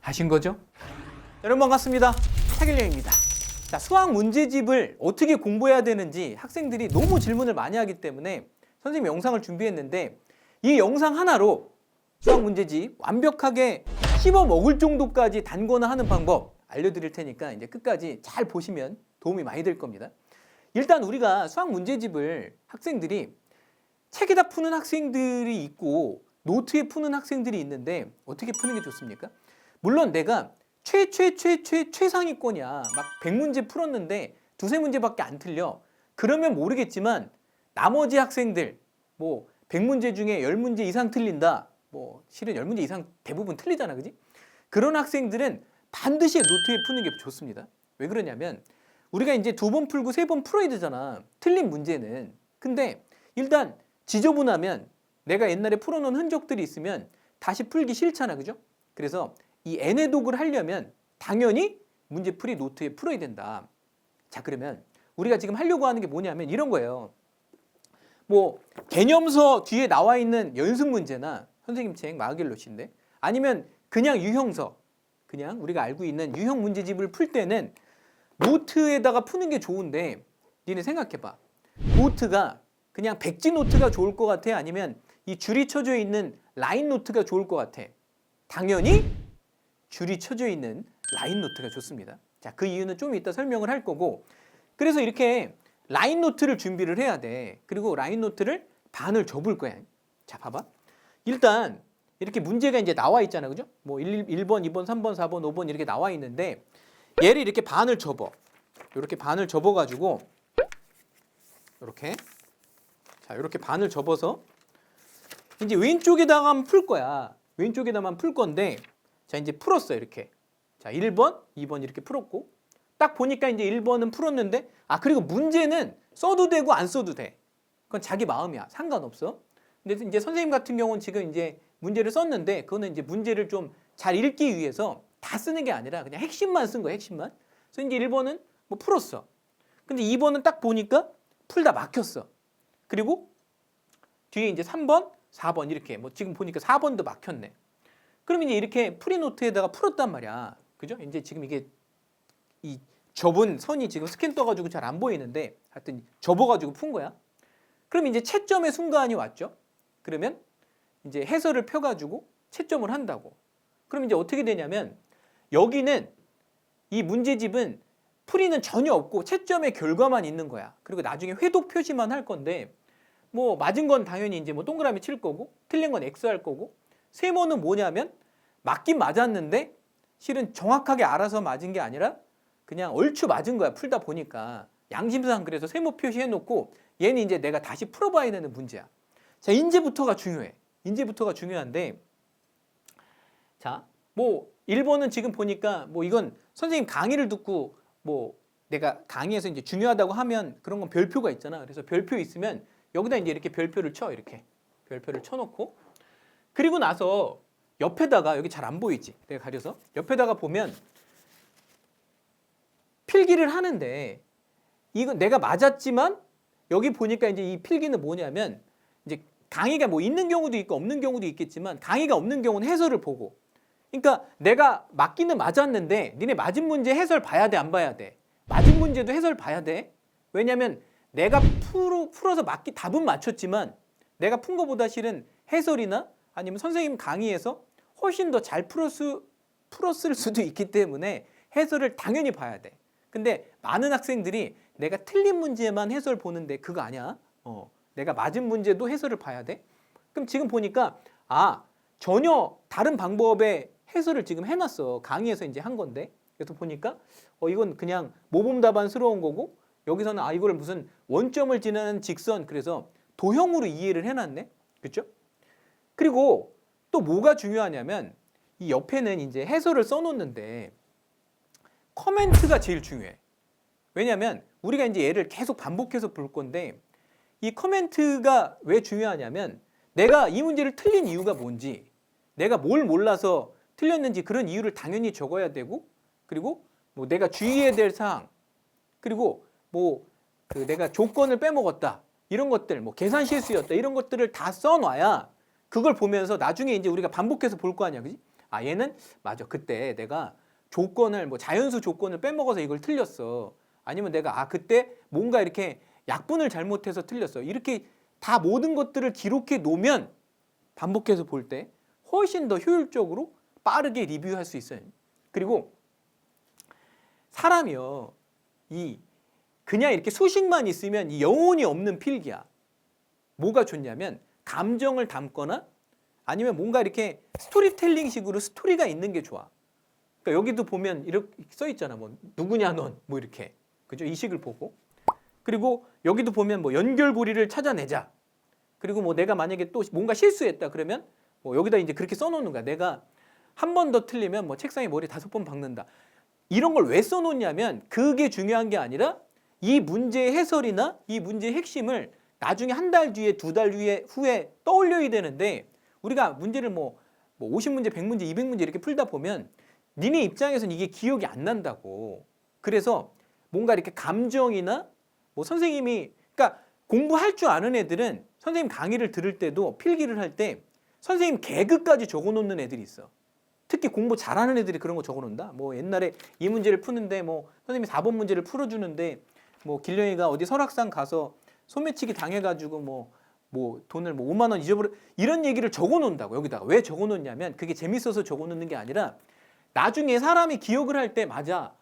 하신 거죠? 여러분 반갑습니다. 차길령입니다. 자, 수학 문제집을 어떻게 공부해야 되는지 학생들이 너무 질문을 많이 하기 때문에 선생님이 영상을 준비했는데 이 영상 하나로 수학 문제집 완벽하게 씹어 먹을 정도까지 단거나 하는 방법 알려드릴 테니까 이제 끝까지 잘 보시면 도움이 많이 될 겁니다. 일단 우리가 수학 문제집을 학생들이 책에다 푸는 학생들이 있고 노트에 푸는 학생들이 있는데 어떻게 푸는 게 좋습니까? 물론 내가 최상위권이야. 막 100문제 풀었는데 두세 문제밖에 안 틀려. 그러면 모르겠지만 나머지 학생들 뭐 100문제 중에 10문제 이상 틀린다. 뭐 실은 10문제 이상 대부분 틀리잖아. 그지? 그런 학생들은 반드시 노트에 푸는 게 좋습니다. 왜 그러냐면 우리가 이제 2번 풀고 3번 풀어야 되잖아. 틀린 문제는. 근데 일단 지저분하면 내가 옛날에 풀어놓은 흔적들이 있으면 다시 풀기 싫잖아. 그죠? 그래서 이 N의 독을 하려면 당연히 문제풀이 노트에 풀어야 된다. 자, 그러면 우리가 지금 하려고 하는 게 뭐냐면 이런 거예요. 뭐 개념서 뒤에 나와 있는 연습 문제나 선생님 책 마하겔로시인데 아니면 그냥 유형서, 그냥 우리가 알고 있는 유형 문제집을 풀 때는 노트에다가 푸는 게 좋은데 니네 생각해봐. 노트가 그냥 백지 노트가 좋을 것 같아? 아니면 이 줄이 쳐져 있는 라인 노트가 좋을 것 같아? 당연히 줄이 쳐져 있는 라인 노트가 좋습니다. 자, 그 이유는 좀 이따 설명을 할 거고, 그래서 이렇게 라인 노트를 준비를 해야 돼. 그리고 라인 노트를 반을 접을 거야. 자, 봐봐. 일단 이렇게 문제가 이제 나와 있잖아. 그죠? 뭐 1번, 2번, 3번, 4번, 5번 이렇게 나와 있는데 얘를 이렇게 반을 접어. 이렇게 반을 접어 가지고 이렇게, 자, 이렇게 반을 접어서 이제 왼쪽에다가만 풀 거야. 왼쪽에다만 풀 건데, 자, 이제 풀었어. 이렇게. 자, 1번, 2번 이렇게 풀었고, 딱 보니까 이제 1번은 풀었는데, 아, 그리고 문제는 써도 되고 안 써도 돼. 그건 자기 마음이야. 상관없어. 근데 이제 선생님 같은 경우는 지금 이제 문제를 썼는데, 그거는 이제 문제를 좀 잘 읽기 위해서 다 쓰는 게 아니라 그냥 핵심만 쓴 거야. 핵심만. 그래서 이제 1번은 뭐 풀었어. 근데 2번은 딱 보니까 풀다 막혔어. 그리고 뒤에 이제 3번, 4번 이렇게 뭐 지금 보니까 4번도 막혔네. 그럼 이제 이렇게 프리노트에다가 풀었단 말이야. 그죠? 이제 지금 이게 이 접은 선이 지금 스캔 떠가지고 잘 안 보이는데 하여튼 접어가지고 푼 거야. 그럼 이제 채점의 순간이 왔죠. 그러면 이제 해설을 펴가지고 채점을 한다고. 그럼 이제 어떻게 되냐면 여기는 이 문제집은 풀이는 전혀 없고 채점의 결과만 있는 거야. 그리고 나중에 회독 표시만 할 건데 뭐 맞은 건 당연히 이제 뭐 동그라미 칠 거고 틀린 건 X 할 거고 세모는 뭐냐면 맞긴 맞았는데 실은 정확하게 알아서 맞은 게 아니라 그냥 얼추 맞은 거야. 풀다 보니까 양심상. 그래서 세모 표시해 놓고 얘는 이제 내가 다시 풀어봐야 되는 문제야. 자, 인제부터가 중요해. 인제부터가 중요한데, 자, 뭐 1번은 지금 보니까 뭐 이건 선생님 강의를 듣고 뭐 내가 강의에서 이제 중요하다고 하면 그런 건 별표가 있잖아. 그래서 별표 있으면 여기다 이제 이렇게 별표를 쳐. 이렇게 별표를 쳐놓고, 그리고 나서 옆에다가, 여기 잘 안 보이지? 내가 가려서 옆에다가 보면 필기를 하는데 이건 내가 맞았지만 여기 보니까 이제 이 필기는 뭐냐면 이제 강의가 뭐 있는 경우도 있고 없는 경우도 있겠지만 강의가 없는 경우는 해설을 보고, 그러니까 내가 맞기는 맞았는데 니네 맞은 문제 해설 봐야 돼, 안 봐야 돼? 맞은 문제도 해설 봐야 돼. 왜냐면 내가 풀어서 답은 맞췄지만 내가 푼 거보다 실은 해설이나 아니면 선생님 강의에서 훨씬 더 잘 풀었을 수도 있기 때문에 해설을 당연히 봐야 돼. 근데 많은 학생들이 내가 틀린 문제만 해설 보는데 그거 아니야. 내가 맞은 문제도 해설을 봐야 돼. 그럼 지금 보니까 전혀 다른 방법의 해설을 지금 해놨어. 강의에서 이제 한 건데. 그래서 보니까 이건 그냥 모범 답안스러운 거고, 여기서는 이거를 무슨 원점을 지나는 직선, 그래서 도형으로 이해를 해놨네. 그렇죠? 그리고 또 뭐가 중요하냐면 이 옆에는 이제 해설을 써놓는데 커멘트가 제일 중요해. 왜냐면 우리가 이제 얘를 계속 반복해서 볼 건데 이 커멘트가 왜 중요하냐면 내가 이 문제를 틀린 이유가 뭔지, 내가 뭘 몰라서 틀렸는지 그런 이유를 당연히 적어야 되고, 그리고 뭐 내가 주의해야 될 사항, 그리고 뭐 그 내가 조건을 빼먹었다 이런 것들, 뭐 계산 실수였다 이런 것들을 다 써놔야 그걸 보면서 나중에 이제 우리가 반복해서 볼 거 아니야, 그지? 아 얘는 맞아 그때 내가 조건을 뭐 자연수 조건을 빼먹어서 이걸 틀렸어. 아니면 내가 아 그때 뭔가 이렇게 약분을 잘못해서 틀렸어. 이렇게 다 모든 것들을 기록해 놓으면 반복해서 볼 때 훨씬 더 효율적으로 빠르게 리뷰할 수 있어요. 그리고 사람이요 이 그냥 이렇게 수식만 있으면 이 영혼이 없는 필기야. 뭐가 좋냐면 감정을 담거나 아니면 뭔가 이렇게 스토리텔링식으로 스토리가 있는 게 좋아. 그러니까 여기도 보면 이렇게 써 있잖아. 뭐 누구냐 넌 뭐 이렇게 그죠? 이 식을 보고 그리고 여기도 보면 뭐 연결고리를 찾아내자. 그리고 뭐 내가 만약에 또 뭔가 실수했다 그러면 뭐 여기다 이제 그렇게 써놓는 거야. 내가 한 번 더 틀리면 뭐 책상에 머리 5번 박는다. 이런 걸 왜 써놓냐면 그게 중요한 게 아니라 이 문제의 해설이나 이 문제의 핵심을 나중에 한 달 뒤에 2달 후에 떠올려야 되는데 우리가 문제를 뭐 50문제, 100문제, 200문제 이렇게 풀다 보면 니네 입장에서는 이게 기억이 안 난다고. 그래서 뭔가 이렇게 감정이나 뭐 선생님이 그러니까 공부할 줄 아는 애들은 선생님 강의를 들을 때도 필기를 할 때 선생님 개그까지 적어놓는 애들이 있어. 특히 공부 잘하는 애들이 그런 거 적어놓는다. 뭐 옛날에 이 문제를 푸는데 뭐 선생님이 4번 문제를 풀어주는데 뭐 길령이가 어디 설악산 가서 소매치기 당해가지고 뭐 돈을 뭐 5만 원 잊어버려 이런 얘기를 적어놓는다고. 여기다가 왜 적어놓냐면 그게 재밌어서 적어놓는 게 아니라 나중에 사람이 기억을 할 때 맞아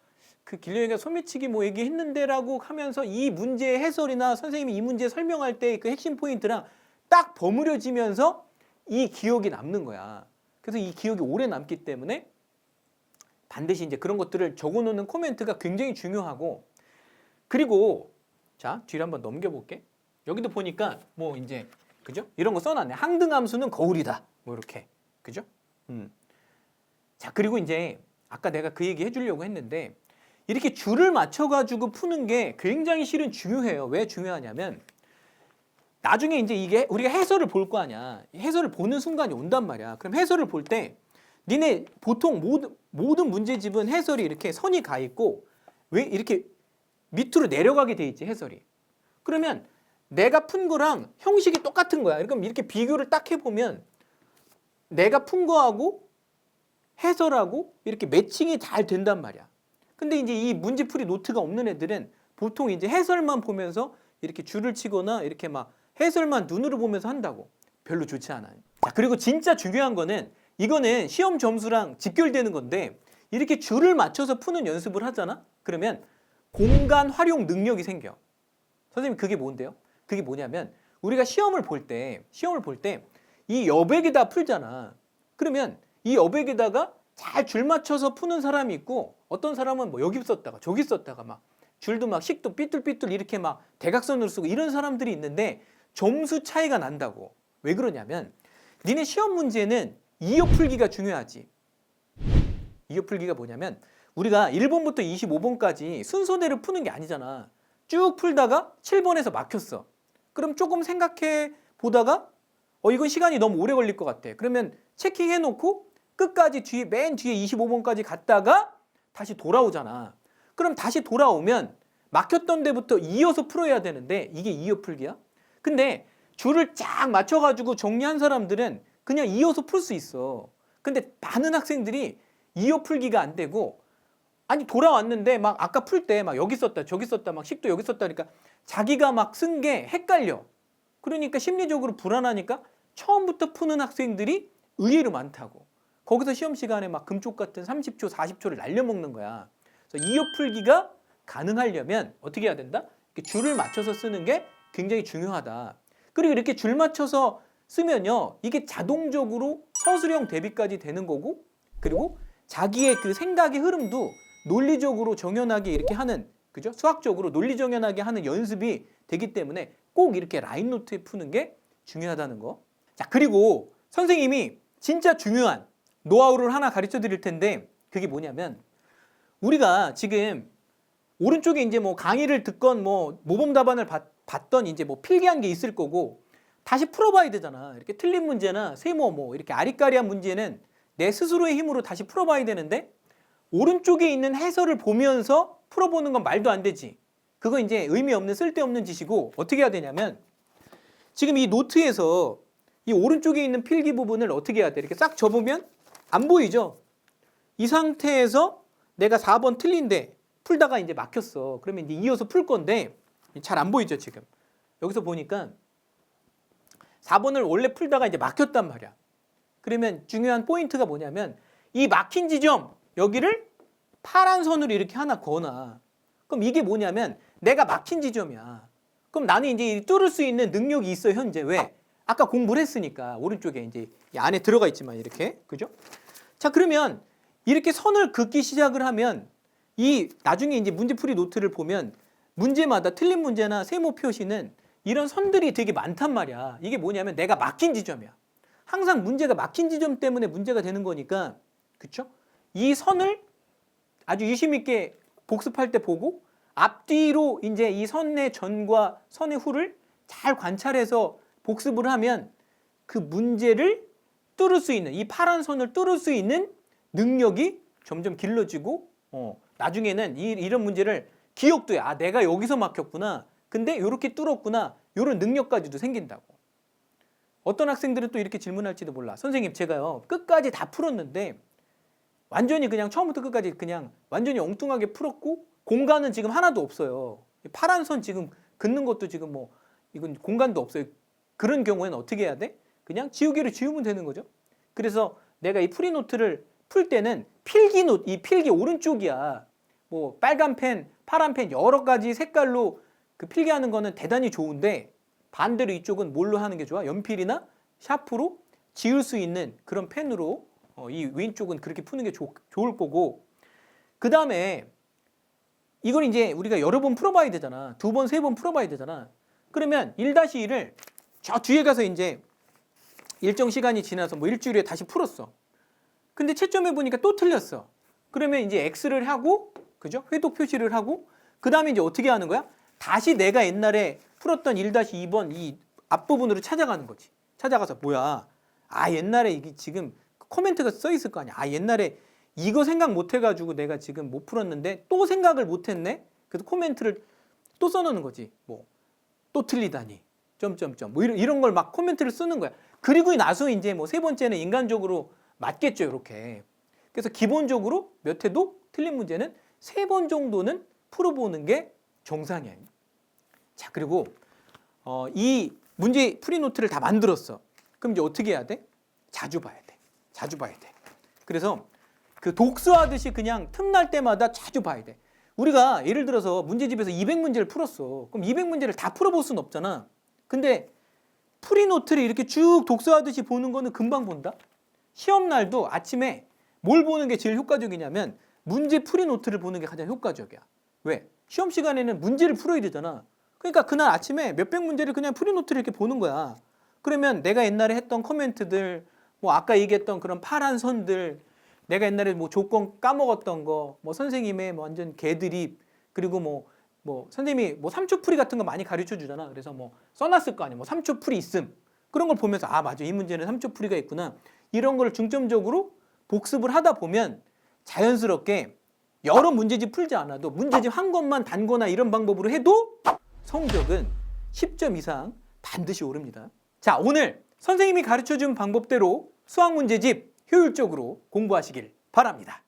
그 길령이가 소매치기 뭐 얘기했는데라고 하면서 이 문제의 해설이나 선생님이 이 문제 설명할 때 그 핵심 포인트랑 딱 버무려지면서 이 기억이 남는 거야. 그래서 이 기억이 오래 남기 때문에 반드시 이제 그런 것들을 적어놓는 코멘트가 굉장히 중요하고 그리고 자 뒤로 한번 넘겨볼게. 여기도 보니까 뭐 이제 그죠? 이런 거 써놨네. 항등함수는 거울이다. 뭐 이렇게 그죠? 자 그리고 이제 아까 내가 그 얘기 해주려고 했는데 이렇게 줄을 맞춰가지고 푸는 게 굉장히 실은 중요해요. 왜 중요하냐면 나중에 이제 이게 우리가 해설을 볼 거 아니야. 해설을 보는 순간이 온단 말이야. 그럼 해설을 볼 때 니네 보통 모든 문제집은 해설이 이렇게 선이 가 있고 왜 이렇게 밑으로 내려가게 돼 있지 해설이. 그러면 내가 푼 거랑 형식이 똑같은 거야. 그럼 이렇게 비교를 딱 해보면 내가 푼 거하고 해설하고 이렇게 매칭이 잘 된단 말이야. 근데 이제 이 문제풀이 노트가 없는 애들은 보통 이제 해설만 보면서 이렇게 줄을 치거나 이렇게 막 해설만 눈으로 보면서 한다고. 별로 좋지 않아요. 자, 그리고 진짜 중요한 거는 이거는 시험 점수랑 직결되는 건데 이렇게 줄을 맞춰서 푸는 연습을 하잖아? 그러면 공간 활용 능력이 생겨. 선생님 그게 뭔데요? 그게 뭐냐면 우리가 시험을 볼 때 이 여백에다 풀잖아. 그러면 이 여백에다가 잘 줄 맞춰서 푸는 사람이 있고 어떤 사람은 뭐 여기 썼다가 저기 썼다가 막 줄도 막 식도 삐뚤삐뚤 이렇게 막 대각선으로 쓰고 이런 사람들이 있는데 점수 차이가 난다고. 왜 그러냐면 니네 시험 문제는 이어 풀기가 중요하지. 이어 풀기가 뭐냐면 우리가 1번부터 25번까지 순서대로 푸는 게 아니잖아. 쭉 풀다가 7번에서 막혔어. 그럼 조금 생각해 보다가 이건 시간이 너무 오래 걸릴 것 같아. 그러면 체킹해 놓고 끝까지 맨 뒤에 25번까지 갔다가 다시 돌아오잖아. 그럼 다시 돌아오면 막혔던 데부터 이어서 풀어야 되는데 이게 이어 풀기야? 근데 줄을 쫙 맞춰가지고 정리한 사람들은 그냥 이어서 풀 수 있어. 근데 많은 학생들이 이어 풀기가 안 되고 아니 돌아왔는데 막 아까 풀 때 막 여기 썼다 저기 썼다 막 식도 여기 썼다 그러니까 자기가 막 쓴 게 헷갈려. 그러니까 심리적으로 불안하니까 처음부터 푸는 학생들이 의외로 많다고. 거기서 시험 시간에 막 금쪽 같은 30초 40초를 날려먹는 거야. 그래서 이어 풀기가 가능하려면 어떻게 해야 된다? 이렇게 줄을 맞춰서 쓰는 게 굉장히 중요하다. 그리고 이렇게 줄 맞춰서 쓰면요 이게 자동적으로 서술형 대비까지 되는 거고 그리고 자기의 그 생각의 흐름도 논리적으로 정연하게 이렇게 하는 그죠? 수학적으로 논리 정연하게 하는 연습이 되기 때문에 꼭 이렇게 라인 노트에 푸는 게 중요하다는 거. 자 그리고 선생님이 진짜 중요한 노하우를 하나 가르쳐 드릴 텐데 그게 뭐냐면 우리가 지금 오른쪽에 이제 뭐 강의를 듣건 뭐 모범 답안을 봤던 이제 뭐 필기한 게 있을 거고 다시 풀어봐야 되잖아. 이렇게 틀린 문제나 세모 뭐 이렇게 아리까리한 문제는 내 스스로의 힘으로 다시 풀어봐야 되는데 오른쪽에 있는 해설을 보면서 풀어보는 건 말도 안 되지. 그거 이제 의미 없는 쓸데없는 짓이고 어떻게 해야 되냐면 지금 이 노트에서 이 오른쪽에 있는 필기 부분을 어떻게 해야 돼? 이렇게 싹 접으면 안 보이죠? 이 상태에서 내가 4번 틀린데 풀다가 이제 막혔어. 그러면 이제 이어서 풀 건데 잘 안 보이죠, 지금. 여기서 보니까 4번을 원래 풀다가 이제 막혔단 말이야. 그러면 중요한 포인트가 뭐냐면 이 막힌 지점 여기를 파란 선으로 이렇게 하나 그어놔. 그럼 이게 뭐냐면 내가 막힌 지점이야. 그럼 나는 이제 뚫을 수 있는 능력이 있어, 현재. 왜? 아까 공부를 했으니까. 오른쪽에 이제 이 안에 들어가 있지만 이렇게. 그죠? 자, 그러면 이렇게 선을 긋기 시작을 하면 이 나중에 이제 문제풀이 노트를 보면 문제마다 틀린 문제나 세모 표시는 이런 선들이 되게 많단 말이야. 이게 뭐냐면 내가 막힌 지점이야. 항상 문제가 막힌 지점 때문에 문제가 되는 거니까. 그쵸? 이 선을 아주 유심 있게 복습할 때 보고 앞뒤로 이제 이 선의 전과 선의 후를 잘 관찰해서 복습을 하면 그 문제를 뚫을 수 있는, 이 파란 선을 뚫을 수 있는 능력이 점점 길러지고 나중에는 이런 문제를 기억도 해. 아, 내가 여기서 막혔구나. 근데 이렇게 뚫었구나. 이런 능력까지도 생긴다고. 어떤 학생들은 또 이렇게 질문할지도 몰라. 선생님, 제가요 끝까지 다 풀었는데 완전히 그냥 처음부터 끝까지 그냥 완전히 엉뚱하게 풀었고 공간은 지금 하나도 없어요. 파란 선 지금 긋는 것도 지금 뭐 이건 공간도 없어요. 그런 경우에는 어떻게 해야 돼? 그냥 지우개로 지우면 되는 거죠. 그래서 내가 이 풀이 노트를 풀 때는 이 필기 오른쪽이야. 뭐 빨간 펜, 파란 펜 여러 가지 색깔로 그 필기하는 거는 대단히 좋은데 반대로 이쪽은 뭘로 하는 게 좋아? 연필이나 샤프로 지울 수 있는 그런 펜으로 이 왼쪽은 그렇게 푸는 게 좋을 거고, 그 다음에 이걸 이제 우리가 여러 번 풀어봐야 되잖아. 2번, 3번 풀어봐야 되잖아. 그러면 1-1을 저 뒤에 가서 이제 일정 시간이 지나서 뭐 일주일에 다시 풀었어. 근데 채점해 보니까 또 틀렸어. 그러면 이제 X를 하고, 그죠? 회독 표시를 하고, 그 다음에 이제 어떻게 하는 거야? 다시 내가 옛날에 풀었던 1-2번 이 앞부분으로 찾아가는 거지. 찾아가서 뭐야? 아, 옛날에 이게 지금 코멘트가 써 있을 거 아니야. 아, 옛날에 이거 생각 못 해가지고 내가 지금 못 풀었는데 또 생각을 못 했네? 그래서 코멘트를 또 써놓는 거지. 뭐, 또 틀리다니. 점점점. 뭐 이런 걸 막 코멘트를 쓰는 거야. 그리고 나서 이제 뭐 세 번째는 인간적으로 맞겠죠, 이렇게. 그래서 기본적으로 몇 회도 틀린 문제는 3번 정도는 풀어보는 게 정상이야. 자, 그리고 이 문제 풀이 노트를 다 만들었어. 그럼 이제 어떻게 해야 돼? 자주 봐야 돼. 자주 봐야 돼. 그래서 그 독서하듯이 그냥 틈날 때마다 자주 봐야 돼. 우리가 예를 들어서 문제집에서 200문제를 풀었어. 그럼 200문제를 다 풀어볼 수는 없잖아. 근데 풀이 노트를 이렇게 쭉 독서하듯이 보는 거는 금방 본다. 시험날도 아침에 뭘 보는 게 제일 효과적이냐면 문제 풀이 노트를 보는 게 가장 효과적이야. 왜? 시험 시간에는 문제를 풀어야 되잖아. 그러니까 그날 아침에 몇백 문제를 그냥 풀이 노트를 이렇게 보는 거야. 그러면 내가 옛날에 했던 코멘트들, 뭐 아까 얘기했던 그런 파란 선들, 내가 옛날에 뭐 조건 까먹었던 거, 뭐 선생님의 뭐 완전 개드립, 그리고 뭐 선생님이 뭐 3초 풀이 같은 거 많이 가르쳐 주잖아. 그래서 뭐 써놨을 거 아니야. 뭐 3초 풀이 있음. 그런 걸 보면서 아, 맞아. 이 문제는 3초 풀이가 있구나. 이런 걸 중점적으로 복습을 하다 보면 자연스럽게 여러 문제집 풀지 않아도 문제집 한 것만 단거나 이런 방법으로 해도 성적은 10점 이상 반드시 오릅니다. 자, 오늘 선생님이 가르쳐준 방법대로 수학 문제집 효율적으로 공부하시길 바랍니다.